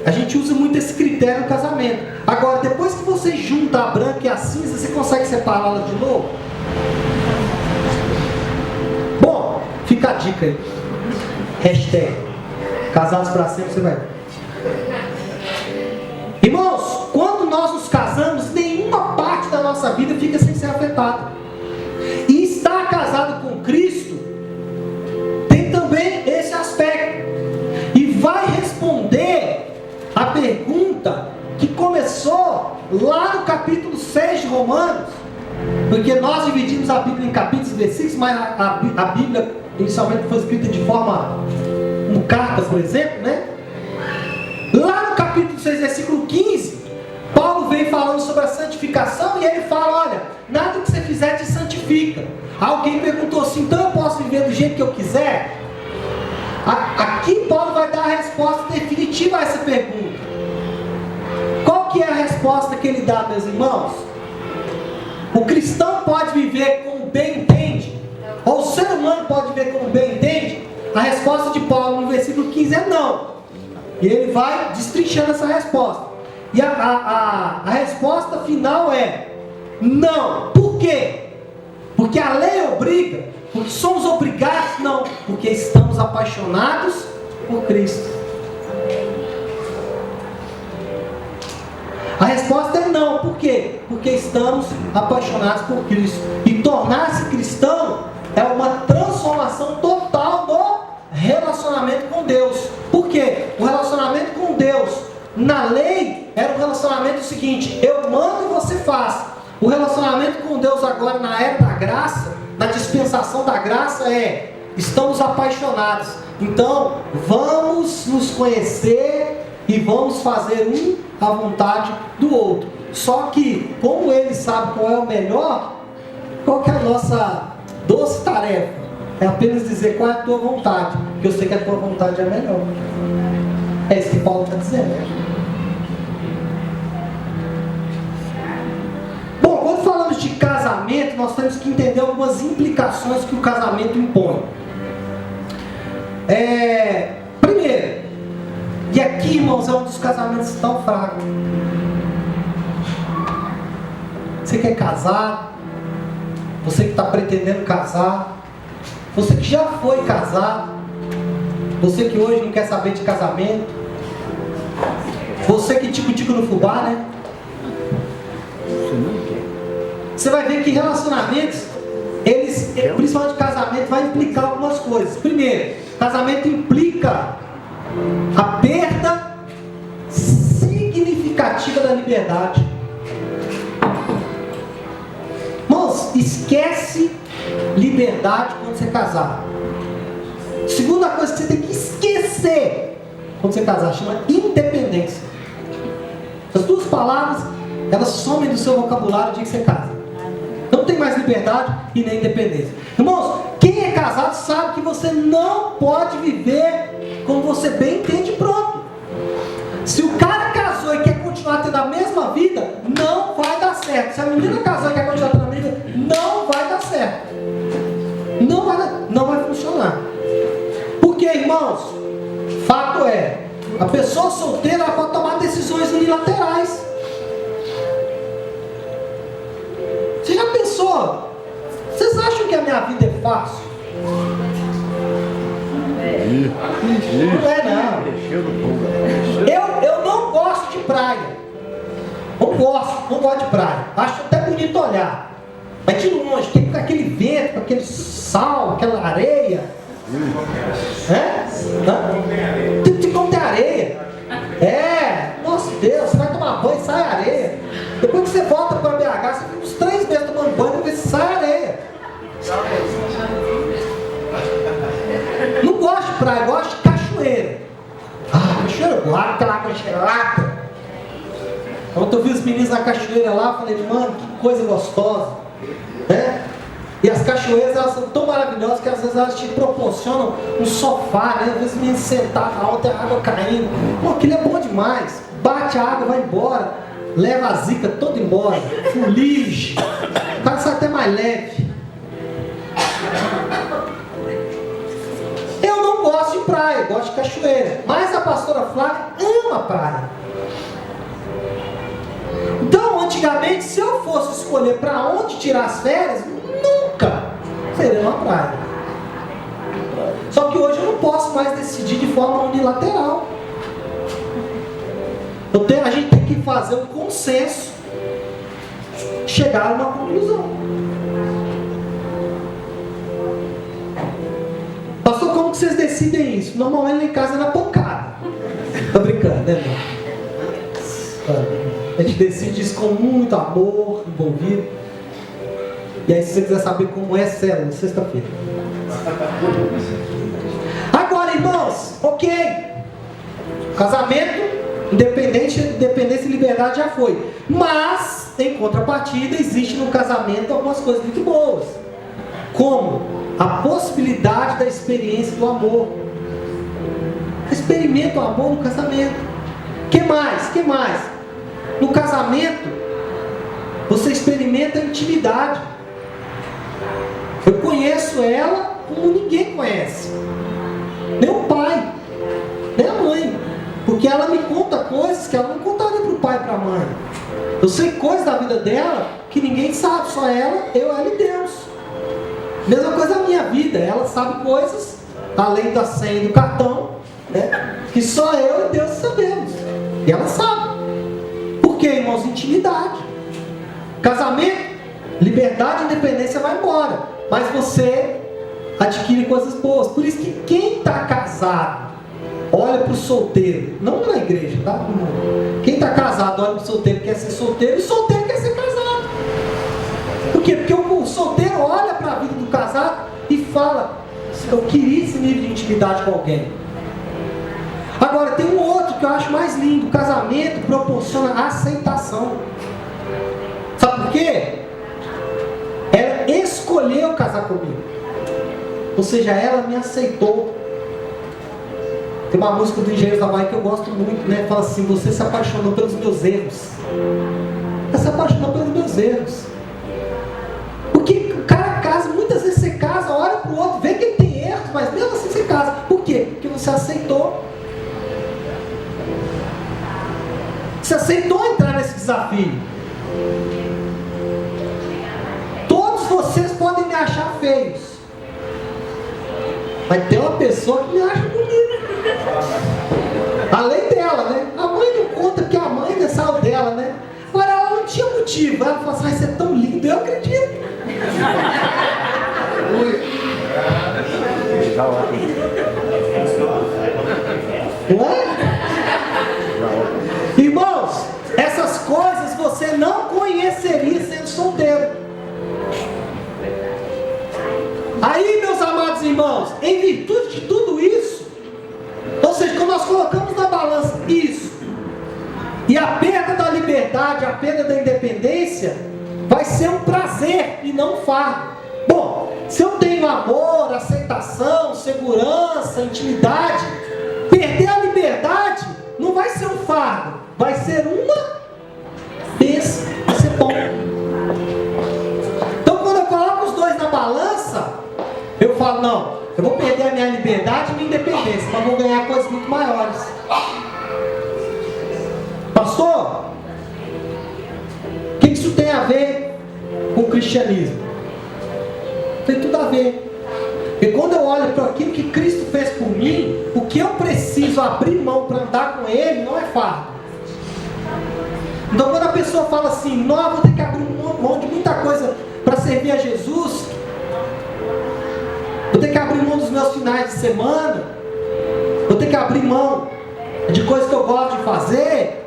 A gente usa muito esse critério no casamento. Agora, depois que você junta a branca e a cinza, você consegue separá-la de novo? Bom, fica a dica aí. Hashtag casados para sempre, você vai. Irmãos, quando nós nos casamos, nenhuma parte da nossa vida fica sem ser afetada. E estar casado com Cristo tem também esse aspecto. E vai responder a pergunta que começou lá no capítulo 6 de Romanos, porque nós dividimos a Bíblia em capítulos e versículos, mas a Bíblia inicialmente foi escrita de forma, como cartas, por exemplo, né? Lá no capítulo 6, versículo 15, Paulo vem falando sobre a santificação e ele fala, olha, nada que você fizer te santifica. Alguém perguntou assim, então eu posso viver do jeito que eu quiser? Aqui Paulo vai dar a resposta definitiva a essa pergunta. Qual que é a resposta que ele dá, meus irmãos? O cristão pode viver como bem entende? Ou o ser humano pode viver como bem entende? A resposta de Paulo no versículo 15 é não. E ele vai destrinchando essa resposta. E a resposta final é não. Por quê? Porque a lei obriga. Porque somos obrigados? Não. Porque estamos apaixonados por Cristo. A resposta é não. Por quê? Porque estamos apaixonados por Cristo. E tornar-se cristão é uma transformação total do relacionamento com Deus. Por quê? O relacionamento com Deus, na lei, era um relacionamento seguinte: eu mando e você faz. O relacionamento com Deus agora, na era da graça, na dispensação da graça, é: estamos apaixonados. Então, vamos nos conhecer e vamos fazer a vontade do outro. Só que, como ele sabe qual é o melhor, qual que é a nossa doce tarefa? é apenas dizer qual é a tua vontade, porque eu sei que a tua vontade é melhor. É isso que Paulo está dizendo. Bom, quando falamos de casamento, nós temos que entender algumas implicações que o casamento impõe. Primeiro, e aqui, irmãos, é um dos casamentos tão fracos. Você que é casado, você que está pretendendo casar, você que já foi casado, você que hoje não quer saber de casamento, você que tico-tico no fubá, né? Você vai ver que relacionamentos, eles, principalmente casamento, vai implicar algumas coisas. Primeiro, casamento implica a perda significativa da liberdade. Irmãos, esquece liberdade quando você casar. Segunda coisa que você tem que esquecer quando você casar, chama independência. As duas palavras, elas somem do seu vocabulário no dia que você casa. Não tem mais liberdade e nem independência. Irmãos, quem é casado sabe que você não pode viver como você bem entende, pronto. Se o cara casou e quer continuar tendo a mesma vida, não vai dar certo. Se a menina casou e quer continuar tendo a mesma vida, não vai dar certo. Não vai funcionar. Porque, irmãos, fato é, a pessoa solteira ela pode tomar decisões unilaterais. Você já pensou? Vocês acham que a minha vida é fácil? Não é não. Eu não gosto de praia. Não gosto de praia. Acho até bonito olhar. Mas de longe, com aquele vento, com aquele sal, aquela areia. Como tem areia. Nossa Deus, você vai tomar banho e sai areia. Depois que você volta para BH, você fica uns 3 meses tomando banho para ver se sai areia. Não gosto de praia, gosto de cachoeira. Cachoeira eu gosto, aquela água gelada. Quando eu vi os meninos na cachoeira lá, eu falei, mano, que coisa gostosa. E as cachoeiras, elas são tão maravilhosas que às vezes elas te proporcionam um sofá, né? Às vezes os meninos sentados na alta, a água caindo. Pô, aquilo é bom demais. Bate a água, vai embora. Leva a zica toda embora. Fuligem. O cara sai até mais leve. Eu não gosto de praia, eu gosto de cachoeira. Mas a pastora Flávia ama praia. Então, antigamente, se eu fosse escolher para onde tirar as férias, nunca seria uma praia. Só que hoje eu não posso mais decidir de forma unilateral. A gente tem que fazer um consenso, chegar a uma conclusão. Pastor, como que vocês decidem isso? Normalmente lá em casa é na pancada. Tô brincando, né, irmão? A gente decide isso com muito amor envolvido. E aí, se você quiser saber como é célula, sexta-feira. Agora, irmãos, ok. Casamento, independência e liberdade já foi. Mas, em contrapartida, existe no casamento algumas coisas muito boas. Como a possibilidade da experiência do amor. Experimenta o amor no casamento. Que mais? No casamento, você experimenta a intimidade. Eu conheço ela como ninguém conhece. Nem o pai, nem a mãe. Porque ela me conta coisas que ela não contaria para o pai e para a mãe. Eu sei coisas da vida dela que ninguém sabe, só ela e Deus. Mesma coisa na minha vida, ela sabe coisas, além da senha do cartão, né, que só eu e Deus sabemos. E ela sabe. Por quê, irmãos? Intimidade. Casamento, liberdade e independência vai embora. Mas você adquire coisas boas. Por isso que quem está casado olha para o solteiro, não na igreja, tá? Quem está casado olha para o solteiro, quer ser solteiro, e o solteiro quer ser casado. Por quê? Porque o solteiro olha para a vida do casado e fala, eu queria esse nível de intimidade com alguém. Agora, tem um outro que eu acho mais lindo. O casamento proporciona aceitação. Sabe por quê? Ela escolheu casar comigo. Ou seja, ela me aceitou. Tem uma música do Engenheiros da Havaí que eu gosto muito, né? Fala assim: você se apaixonou pelos meus erros. Ela se apaixonou pelos meus erros. Porque o cara casa, muitas vezes você casa, olha para o outro, vê que ele tem erros, mas mesmo assim você casa. Por quê? Porque você aceitou. Você aceitou entrar nesse desafio. Todos vocês podem me achar feios, mas tem uma pessoa que me acha bonita. Além dela, né? A mãe não conta que a mãe ainda saiu dela, né? Agora ela não tinha motivo. Ela falou assim: você é tão lindo, eu acredito. Não é? Irmãos, essas coisas você não conheceria sendo solteiro. Aí, meus amados irmãos, em virtude de tudo isso, ou seja, quando nós colocamos na balança isso e a perda da liberdade, a perda da independência, vai ser um prazer e não um fardo. Bom, se eu tenho amor, aceitação, segurança, intimidade, perder a liberdade não vai ser um fardo, vai ser uma bênção, vai ser bom. Então, quando eu coloco os dois na balança, eu falo: não, eu vou perder a minha liberdade e minha independência, mas vou ganhar coisas muito maiores. Pastor, o que isso tem a ver com o cristianismo? Tem tudo a ver. E quando eu olho para aquilo que Cristo fez por mim, o que eu preciso abrir mão para andar com Ele não é fardo. Então, quando a pessoa fala assim: não, eu vou ter que abrir mão de muita coisa para servir a Jesus, vou ter que abrir mão dos meus finais de semana, vou ter que abrir mão de coisas que eu gosto de fazer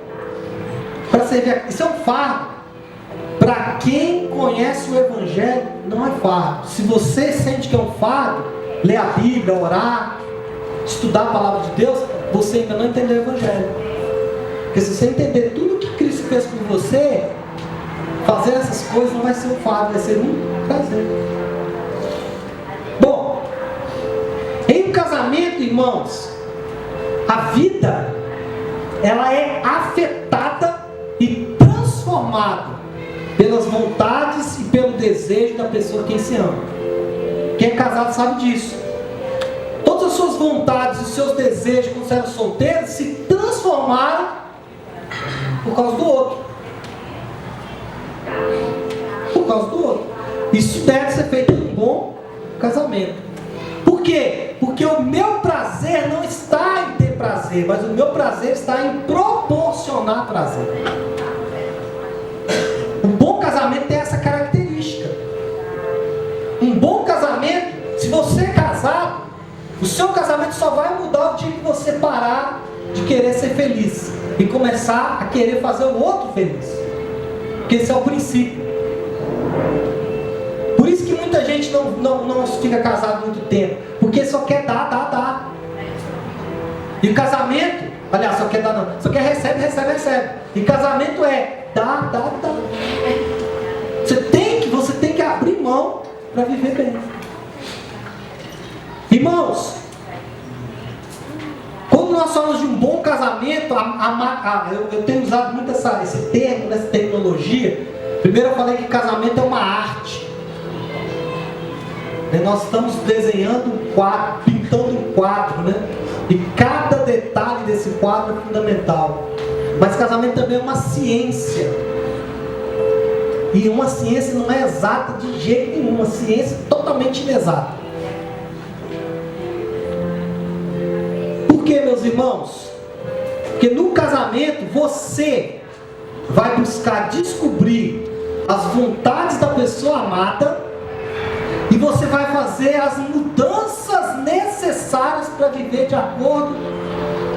para servir. Isso é um fardo. Para quem conhece o Evangelho, não é fardo. Se você sente que é um fardo, ler a Bíblia, orar, estudar a palavra de Deus, você ainda não entendeu o Evangelho. Porque se você entender tudo o que Cristo fez por você, fazer essas coisas não vai ser um fardo, vai ser um prazer. Bom, em um casamento, irmãos, a vida, ela é afetada e transformada pelas vontades e pelo desejo da pessoa quem se ama. Quem é casado sabe disso. Todas as suas vontades e os seus desejos quando você era solteiro se transformaram por causa do outro. Por causa do outro. Isso deve ser feito em um bom casamento. Por quê? Porque o meu prazer não está em ter prazer, mas o meu prazer está em proporcionar prazer. Um bom casamento tem essa característica. Um bom casamento, se você é casado, o seu casamento só vai mudar o dia que você parar de querer ser feliz e começar a querer fazer o outro feliz. Porque esse é o princípio. Por isso que muita gente não fica casado muito tempo, porque só quer dar. E o casamento, aliás, só quer dar não, só quer recebe. E casamento é dá. Você tem que abrir mão para viver bem. Irmãos, quando nós falamos de um bom casamento, eu tenho usado muito esse termo, essa terminologia. Primeiro eu falei que casamento é uma arte. Nós estamos desenhando um quadro, pintando um quadro, né? E cada detalhe desse quadro é fundamental. Mas casamento também é uma ciência. E uma ciência não é exata de jeito nenhum, uma ciência totalmente inexata. Por que, meus irmãos? Porque no casamento você vai buscar descobrir as vontades da pessoa amada e você vai fazer as mudanças necessárias para viver de acordo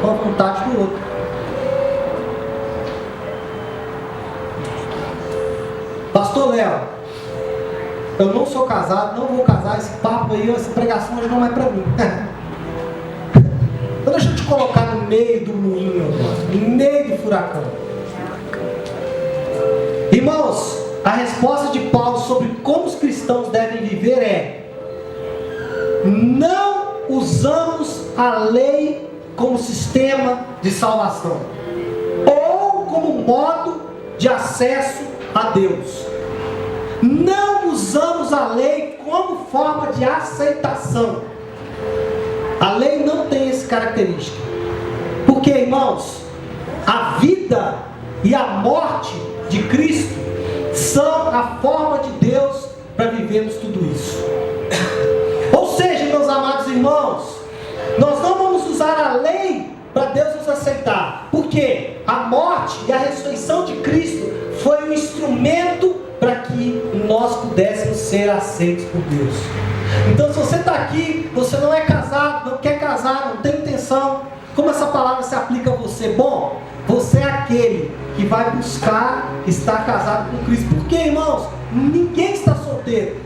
com a vontade do outro. Pastor Léo, eu não sou casado, não vou casar, esse papo aí, essa pregação hoje não é para mim. Então deixa eu te colocar no meio do moinho agora, no meio do furacão. Irmãos, a resposta de Paulo sobre como os cristãos devem viver é: não usamos a lei como sistema de salvação ou como modo de acesso a Deus. Não usamos a lei como forma de aceitação. A lei não tem essa característica. Porque, irmãos, a vida e a morte de Cristo são a forma de Deus para vivermos tudo isso. Ou seja, meus amados irmãos, nós não vamos usar a lei para Deus nos aceitar. Porque a morte e a ressurreição de Cristo foi um instrumento para que nós pudéssemos ser aceitos por Deus. Então, se você está aqui, você não é casado, não quer casar, não tem intenção, como essa palavra se aplica a você? Bom, você é aquele que vai buscar estar casado com Cristo. Porque, irmãos, ninguém está solteiro.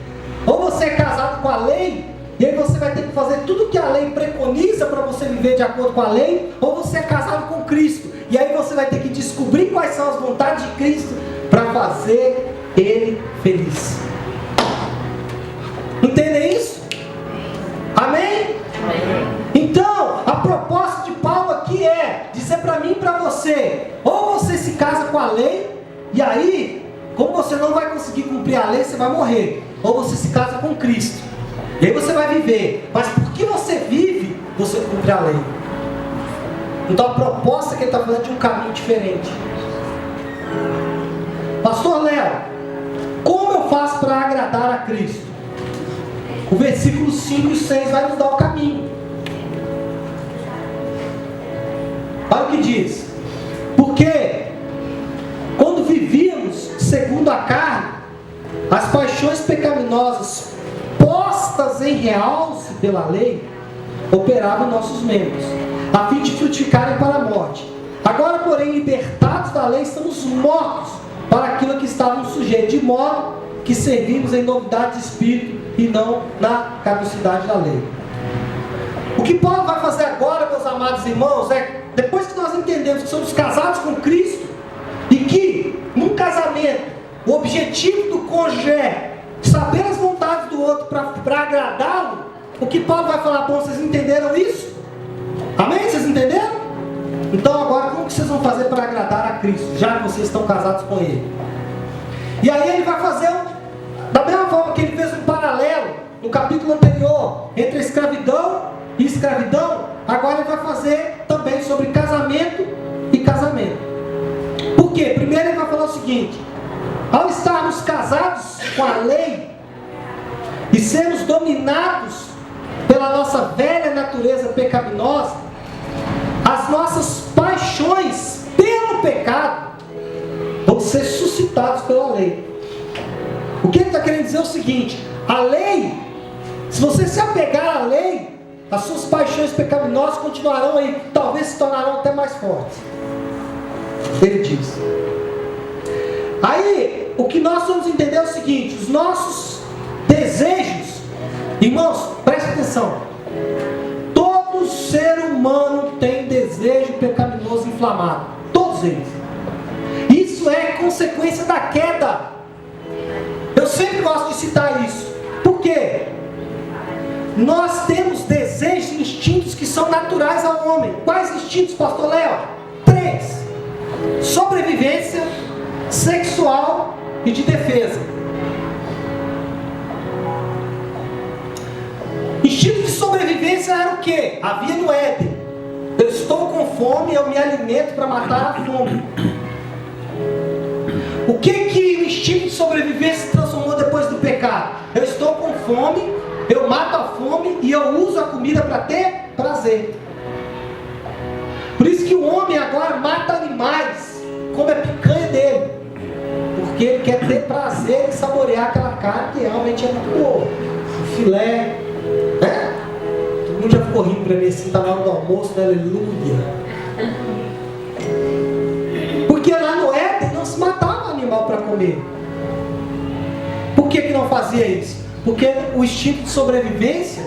Ou você é casado com a lei, e aí você vai ter que fazer tudo que a lei preconiza para você viver de acordo com a lei, ou você é casado com Cristo, e aí você vai ter que descobrir quais são as vontades de Cristo para fazer Ele feliz. Entendem isso? Amém? Então, a proposta de Paulo aqui é dizer para mim e para você: ou você se casa com a lei, e aí, como você não vai conseguir cumprir a lei, você vai morrer. Ou você se casa com Cristo, e aí você vai viver. Mas porque você vive, você cumpre a lei. Então a proposta que ele está falando é de um caminho diferente. Pastor Léo, como eu faço para agradar a Cristo? O versículo 5 e 6 vai nos dar o caminho. Olha o que diz: porque quando vivíamos segundo a carne, as paixões pecaminosas postas em realce pela lei operavam em nossos membros, a fim de frutificarem para a morte. Agora, porém, libertados da lei, estamos mortos para aquilo que estávamos sujeitos, de modo que servimos em novidade de espírito e não na caducidade da lei. O que Paulo vai fazer agora, meus amados irmãos, é, depois que nós entendemos que somos casados com Cristo, e que num casamento o objetivo do cônjuge é saber as vontades do outro para agradá-lo, o que Paulo vai falar? Bom, vocês entenderam isso? Amém? Vocês entenderam? Então agora, como que vocês vão fazer para agradar a Cristo, já que vocês estão casados com Ele? E aí ele vai fazer, da mesma forma que ele fez um paralelo no capítulo anterior, entre a escravidão e escravidão, agora ele vai fazer também sobre casamento e casamento. Por quê? Primeiro ele vai falar o seguinte: ao estarmos casados com a lei e sermos dominados pela nossa velha natureza pecaminosa, as nossas paixões pelo pecado vão ser suscitadas pela lei. O que ele está querendo dizer é o seguinte: a lei, se você se apegar à lei, as suas paixões pecaminosas continuarão aí, talvez se tornarão até mais fortes. Ele diz. Aí, o que nós vamos entender é o seguinte: os nossos desejos, irmãos, preste atenção, todo ser humano tem desejo pecaminoso inflamado, todos eles. Isso é consequência da queda. Eu sempre gosto de citar isso. Por quê? Nós temos desejos e instintos que são naturais ao homem. Quais instintos, pastor Léo? 3: sobrevivência, sexual e de defesa. Instinto de sobrevivência era o que? Havia no Éden. Eu estou com fome, eu me alimento para matar a fome. O que o instinto de sobrevivência se transformou depois do pecado? Eu estou com fome, eu mato a fome e eu uso a comida para ter prazer. Por isso que o homem agora mata animais, come a picanha dele, porque ele quer ter prazer em saborear aquela carne que realmente é muito boa. O filé, né? Todo mundo já ficou rindo para mim assim, tá na hora do almoço, né? Aleluia. Porque lá no Éden não se matava animal para comer. Por que não fazia isso? Porque o instinto de sobrevivência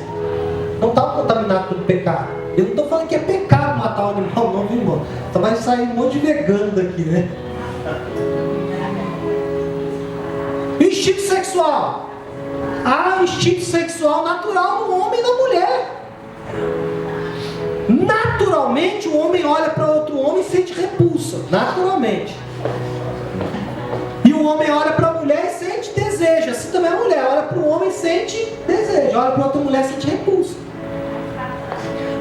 não estava contaminado pelo pecado. Eu não estou falando que é pecado matar um animal, não, viu, irmão? Então vai sair um monte de vegano daqui, né? O instinto sexual. há um instinto sexual natural no homem e na mulher. Naturalmente, o homem olha para outro homem e sente repulsa. Naturalmente. E o homem olha para a mulher e sente desejo. Assim também a mulher olha para o homem e sente desejo. Olha para outra mulher e sente repulsa.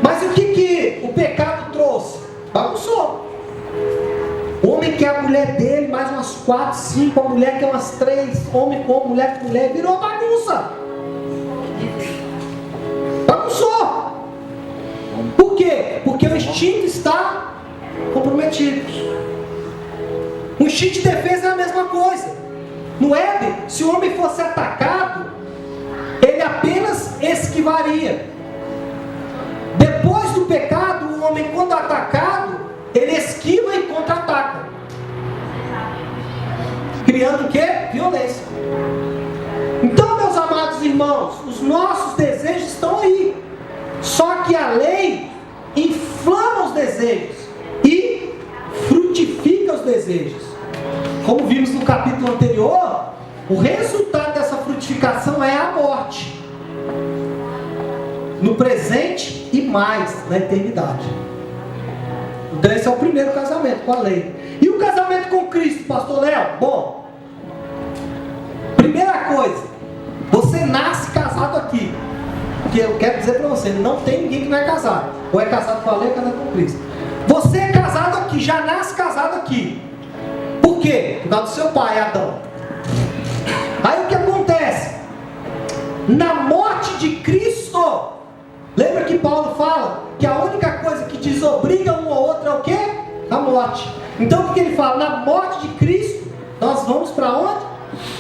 Mas o que o pecado trouxe? Bagunçou. O homem quer a mulher dele, mais umas 4, 5. A mulher quer umas 3. Homem com mulher com mulher. Virou bagunça. Bagunçou. Por quê? Porque o instinto está comprometido. O instinto de defesa é a mesma coisa. No Éden, se o homem fosse atacado, ele apenas esquivaria. Depois do pecado, o homem, quando atacado, ele esquiva e contra-ataca, criando o quê? Violência. Então, meus amados irmãos, os nossos desejos estão aí. Só que a lei inflama os desejos e frutifica os desejos. Como vimos no capítulo anterior, o resultado dessa frutificação é a morte, no presente e mais na eternidade. Então esse é o primeiro casamento com a lei. E o casamento com Cristo, pastor Léo? Bom, primeira coisa, você nasce casado aqui. Porque eu quero dizer para você, não tem ninguém que não é casado. Ou é casado com a lei ou é casado com Cristo. Você é casado aqui, já nasce casado aqui. Por quê? Por causa do seu pai, Adão. Aí o que acontece? Na morte de Cristo, lembra que Paulo fala que a única coisa que desobriga um ao outro é o quê? A morte. Então o que ele fala? Na morte de Cristo, nós vamos para onde?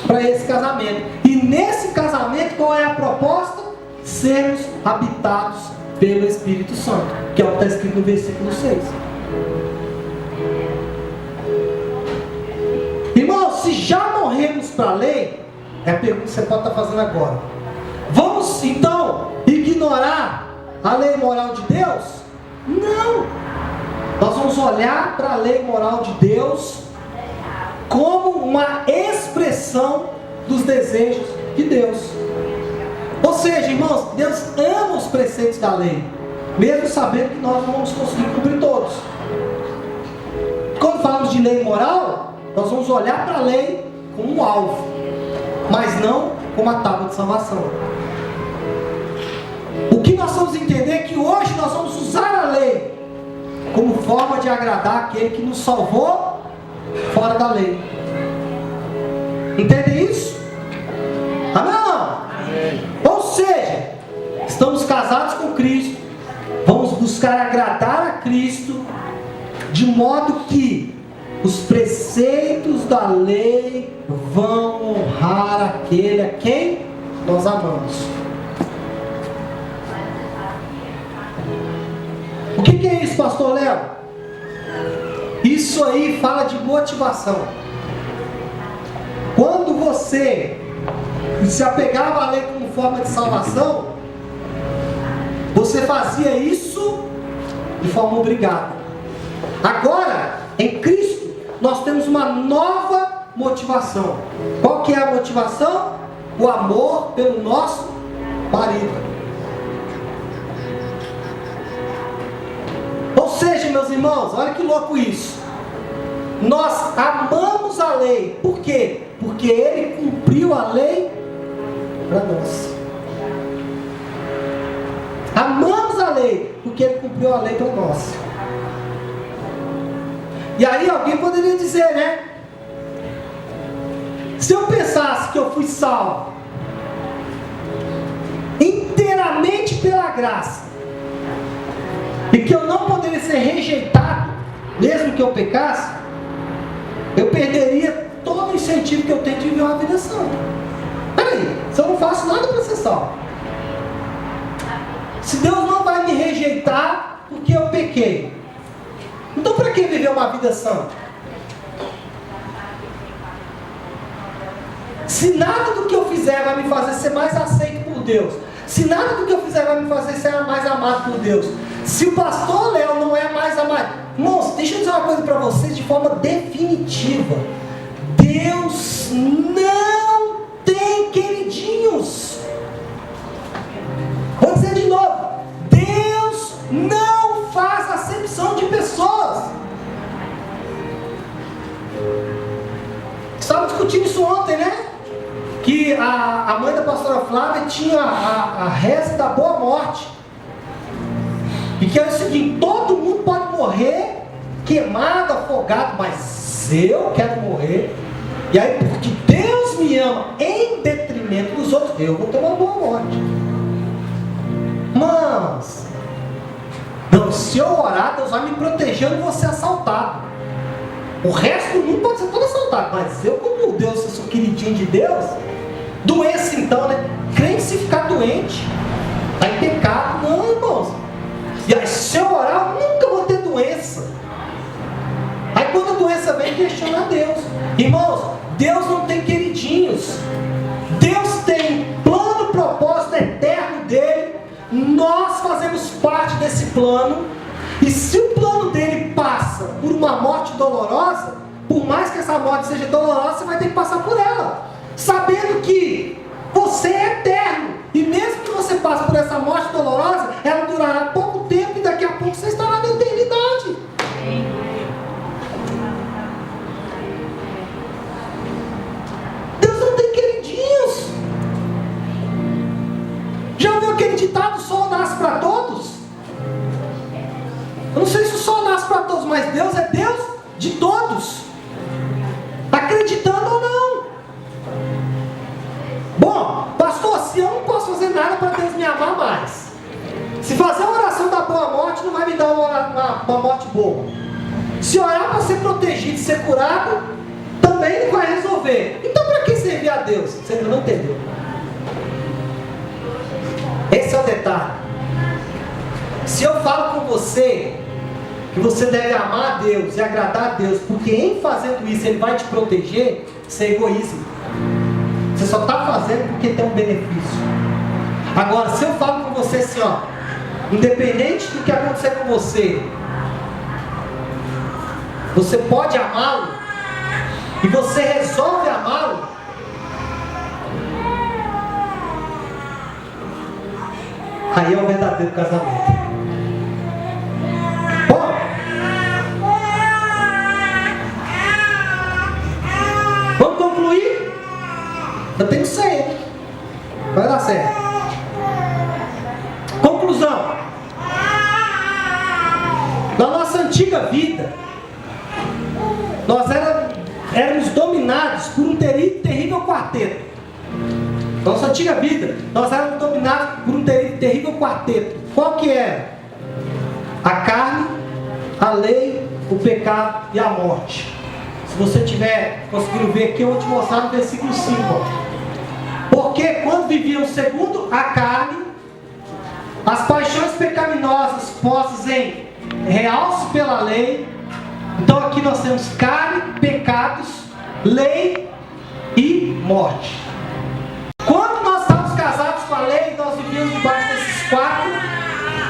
Para esse casamento. E nesse casamento, qual é a proposta? Sermos habitados pelo Espírito Santo, que é o que está escrito no versículo 6. Irmãos, se já morremos para a lei, é a pergunta que você pode estar fazendo agora. Vamos então ignorar a lei moral de Deus? Não. Nós vamos olhar para a lei moral de Deus como uma expressão dos desejos de Deus. Ou seja, irmãos, Deus ama os preceitos da lei, mesmo sabendo que nós não vamos conseguir cumprir todos. Quando falamos de lei moral, nós vamos olhar para a lei como um alvo, mas não como a tábua de salvação. O que nós vamos entender é que hoje nós vamos usar a lei como forma de agradar aquele que nos salvou fora da lei. Entende isso? Amém? Ou seja, estamos casados com Cristo, vamos buscar agradar a Cristo, de modo que os preceitos da lei vão honrar aquele a quem nós amamos. O que é isso, pastor Léo? Isso aí fala de motivação. Quando você se apegava à lei como forma de salvação, você fazia isso de forma obrigada. Agora, em Cristo, nós temos uma nova motivação. Qual que é a motivação? O amor pelo nosso marido. Ou seja, meus irmãos, olha que louco isso. Nós amamos a lei. Por quê? Porque Ele cumpriu a lei para nós. Amamos a lei porque Ele cumpriu a lei para nós. E aí alguém poderia dizer, né? Se eu pensasse que eu fui salvo inteiramente pela graça e que eu não poderia ser rejeitado mesmo que eu pecasse, eu perderia todo o incentivo que eu tenho de viver uma vida santa. Peraí, se eu não faço nada para ser salvo, se Deus não vai me rejeitar porque eu pequei, então para que viver uma vida santa? Se nada do que eu fizer vai me fazer ser mais aceito por Deus, se nada do que eu fizer vai me fazer ser mais amado por Deus, se o pastor Léo não é mais amado, irmãos, deixa eu dizer uma coisa para vocês de forma definitiva: Deus não tem queridinhos. Estava discutindo isso ontem, né? Que a mãe da pastora Flávia tinha a reza da boa morte. E que é o seguinte: todo mundo pode morrer queimado, afogado, mas eu quero morrer. E aí, porque Deus me ama em detrimento dos outros, eu vou ter uma boa morte. Mas, não, se eu orar, Deus vai me proteger, eu não vou ser assaltado. O resto do mundo pode ser todo assaltado, mas eu, como Deus, eu sou queridinho de Deus. Doença então, né? Crente se ficar doente, está em pecado. Não, irmãos. E aí, se eu orar, eu nunca vou ter doença. Aí quando a doença vem, questiona Deus. Irmãos, Deus não tem queridinhos. Deus tem plano, propósito eterno dele. Nós fazemos parte desse plano. E se o plano dele passa por uma morte dolorosa, por mais que essa morte seja dolorosa, você vai ter que passar por ela, sabendo que você é eterno. E mesmo que você passe por essa morte dolorosa, ela durará pouco tempo e daqui a pouco você estará na eternidade. Deus não tem queridinhos. Já ouviu aquele ditado: o sol nasce para todos? Eu não sei se o sol nasce para todos, mas Deus é Deus de todos, acreditando ou não. Bom, pastor, se eu não posso fazer nada para Deus me amar mais, se fazer a oração da boa morte não vai me dar uma morte boa, se orar para ser protegido, ser curado, também não vai resolver. Então para que servir a Deus? Você ainda não entendeu. Esse é o detalhe. Se eu falo com você que você deve amar a Deus e agradar a Deus, porque em fazendo isso Ele vai te proteger, isso é egoísmo. Você só está fazendo porque tem um benefício. Agora, se eu falo com você assim, ó, independente do que acontecer com você, você pode amá-lo, e você resolve amá-lo, aí é o verdadeiro casamento. Bom, vamos concluir? Eu tenho que sair. Vai dar certo. Conclusão. Na nossa antiga vida, nós éramos dominados por um terrível quarteto. Nossa antiga vida, nós éramos dominados por um terrível quarteto. Qual que era? A carne, a lei, o pecado e a morte. Se você tiver conseguido ver aqui, eu vou te mostrar no versículo 5. Porque quando viviam segundo a carne, as paixões pecaminosas postas em realce pela lei. Então aqui nós temos carne, pecados, lei e morte. Quando nós estávamos casados com a lei, nós vivíamos debaixo desses 4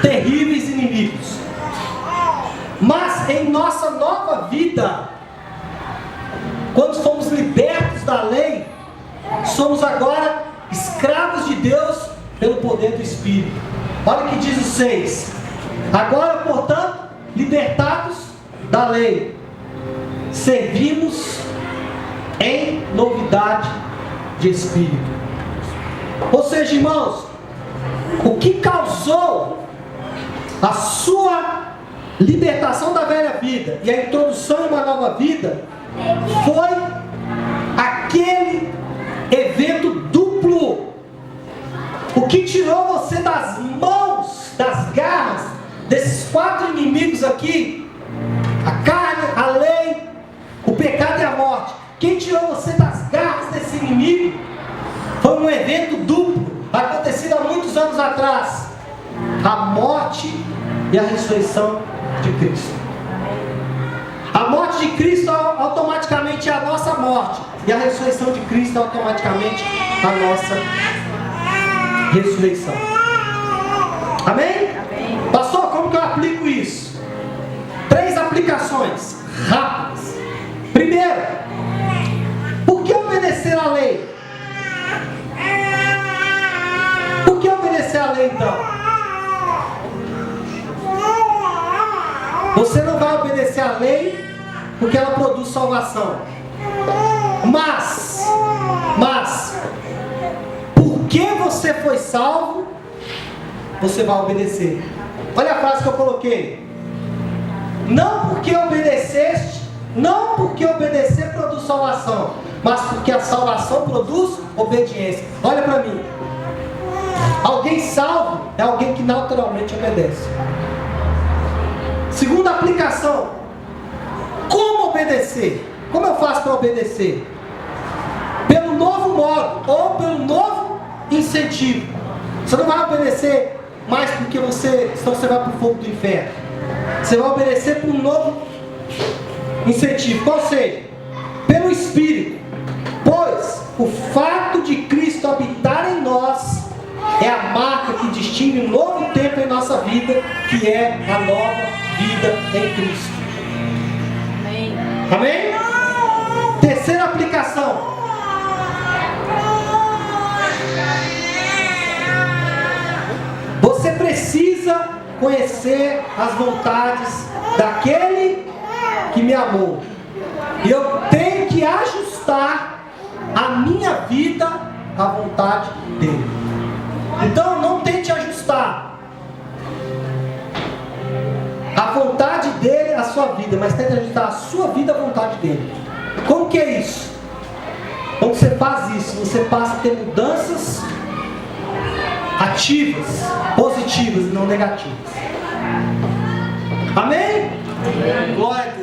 terríveis inimigos. Mas em nossa nova vida, quando fomos libertos da lei, somos agora escravos de Deus pelo poder do Espírito. Olha o que diz o 6. Agora, portanto, libertados da lei, servimos em novidade de espírito. Ou seja, irmãos, o que causou a sua libertação da velha vida e a introdução em uma nova vida foi aquele evento duplo. O que tirou você das mãos, das garras desses 4 inimigos aqui, a carne, a lei, o pecado e a morte. Quem tirou você das garras desse inimigo foi um evento duplo, acontecido há muitos anos atrás: a morte e a ressurreição de Cristo. A morte de Cristo automaticamente é a nossa morte, e a ressurreição de Cristo é automaticamente a nossa ressurreição. Amém? Amém. Pastor, como que eu aplico isso? 3 aplicações rápidas. Primeiro, por que obedecer à lei? Por que obedecer à lei então? Você não vai obedecer à lei porque ela produz salvação. Mas, porque você foi salvo, você vai obedecer. Olha a frase que eu coloquei. Não porque obedecer produz salvação, mas porque a salvação produz obediência. Olha para mim. Alguém salvo é alguém que naturalmente obedece. Segunda aplicação. Como obedecer? Como eu faço para obedecer? Pelo novo modo ou pelo novo incentivo. Você não vai obedecer mais porque senão você vai para o fogo do inferno. Você vai obedecer por um novo incentivo. Qual seja? Pelo Espírito. Pois o fato de Cristo habitar em nós é a marca que distingue um novo tempo em nossa vida, que é a nova vida em Cristo. Amém? Terceira aplicação. Você precisa conhecer as vontades daquele que me amou. E eu tenho que ajustar a minha vida à vontade dele. Então não tente ajustar a vontade dele à sua vida, mas tente ajustar a sua vida à vontade dele. Como que é isso? Quando você faz isso, você passa a ter mudanças ativas, positivas e não negativas. Amém? Glória a Deus.